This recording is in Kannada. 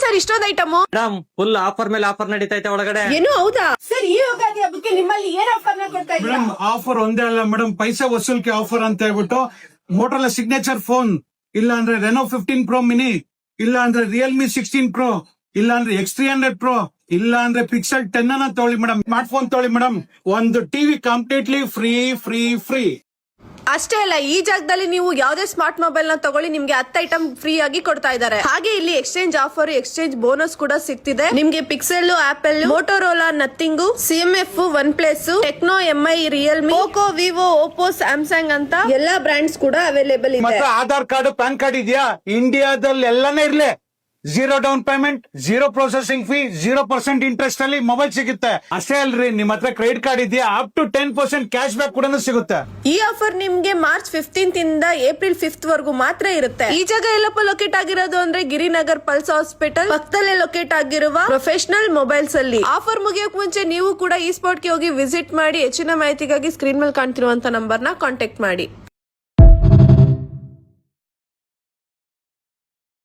ಸರ್ ಇಷ್ಟೊಂದು ಐಟಮ್? ಮೇಡಮ್ ಫುಲ್ ಆಫರ್ ಮೇಲೆ ಆಫರ್ ನಡೀತೈತೆ ಒಳಗಡೆ. ಏನು ಹೌದಾ ಸರ್? ಈ ಯುಗಾದಿ ಹಬ್ಬಕ್ಕೆ ನಿಮ್ಮಲ್ಲಿ ಏನ್ ಆಫರ್ ಕೊಡ್ತಾ ಇದ್ದೀರಾ? ಮೇಡಮ್ ಆಫರ್ ಒಂದೇ ಅಲ್ಲ ಮೇಡಮ್, ಪೈಸಾ ವಸೂಲ್ಕೆ ಆಫರ್ ಅಂತ ಹೇಳ್ಬಿಟ್ಟು ಮೋಟೋರೋಲಾ ಸಿಗ್ನೇಚರ್ ಫೋನ್, ಇಲ್ಲ ಅಂದ್ರೆ ರೆನೋ 15 Pro ಮಿನಿ, ಇಲ್ಲ ಅಂದ್ರೆ ರಿಯಲ್ಮಿ 16 Pro, ಇಲ್ಲ ಅಂದ್ರೆ X300 Pro, ಇಲ್ಲ ಅಂದ್ರೆ ಪಿಕ್ಸೆಲ್ 10 ಅನ್ನ ತಗೊಳ್ಳಿ ಮೇಡಮ್. ಸ್ಮಾರ್ಟ್ ಫೋನ್ ತಗೊಳ್ಳಿ ಮೇಡಮ್, ಒಂದು TV completely free free free. ಅಷ್ಟೇ ಅಲ್ಲ, ಈ ಜಾಗದಲ್ಲಿ ನೀವು ಯಾವ್ದೇ ಸ್ಮಾರ್ಟ್ ಮೊಬೈಲ್ ನ ತಗೊಳ್ಳಿ, ನಿಮ್ಗೆ 10 ಐಟಮ್ ಫ್ರೀ ಆಗಿ ಕೊಡ್ತಾ ಇದ್ದಾರೆ. ಹಾಗೆ ಇಲ್ಲಿ ಎಕ್ಸ್ಚೇಂಜ್ ಆಫರ್, ಎಕ್ಸ್ಚೇಂಜ್ ಬೋನಸ್ ಕೂಡ ಸಿಗ್ತಿದೆ ನಿಮ್ಗೆ. Pixel, apple, Motorola, nothing, CMF, one plus, techno, MI, Realme, Poco, Vivo, Oppo, Samsung ಅಂತ ಎಲ್ಲಾ ಬ್ರಾಂಡ್ಸ್ ಕೂಡ ಅವೈಲೇಬಲ್ ಇದೆ. ಮತ್ತೆ ಆಧಾರ್ ಕಾರ್ಡ್, ಪ್ಯಾನ್ ಕಾರ್ಡ್ ಇದೆಯಾ? ಇಂಡಿಯಾದಲ್ಲಿ ಎಲ್ಲಾನೇ ಇರ್ಲಿ, 0 down payment, 0 processing fee, 0% interest ಅಲ್ಲಿ ಮೊಬೈಲ್ ಸಿಗುತ್ತೆ. ಅಷ್ಟೇ ಅಲ್ರಿ, ನಿಮ್ ಹತ್ರ ಕ್ರೆಡಿಟ್ ಕಾರ್ಡ್ ಇದೆಯಾ, ಅಪ್ ಟು 10% ಕ್ಯಾಶ್ ಬ್ಯಾಕ್ ಕೂಡ ಸಿಗುತ್ತೆ. ಈ ಆಫರ್ ನಿಮ್ಗೆ ಮಾರ್ಚ್ 15th ಇಂದ ಏಪ್ರಿಲ್ 5th ವರೆಗೂ ಮಾತ್ರ ಇರುತ್ತೆ. ಈ ಜಾಗ ಎಲ್ಲಪ್ಪ ಲೊಕೇಟ್ ಆಗಿರೋದು ಅಂದ್ರೆ ಗಿರಿನಗರ್ ಪಲ್ಸ್ ಹಾಸ್ಪಿಟಲ್ ಪಕ್ಕದಲ್ಲೇ ಲೊಕೇಟ್ ಆಗಿರುವ ಪ್ರೊಫೆಷನಲ್ ಮೊಬೈಲ್ಸ್ ಅಲ್ಲಿ. ಆಫರ್ ಮುಗಿಯೋಕ್ ಮುಂಚೆ ನೀವು ಕೂಡ ಈ ಸ್ಪಾಟ್ ಗೆ ಹೋಗಿ ವಿಸಿಟ್ ಮಾಡಿ. ಹೆಚ್ಚಿನ ಮಾಹಿತಿಗಾಗಿ ಸ್ಕ್ರೀನ್ ಮೇಲೆ ಕಾಣ್ತಿರುವಂತ ನಂಬರ್ ನ ಕಾಂಟ್ಯಾಕ್ಟ್ ಮಾಡಿ.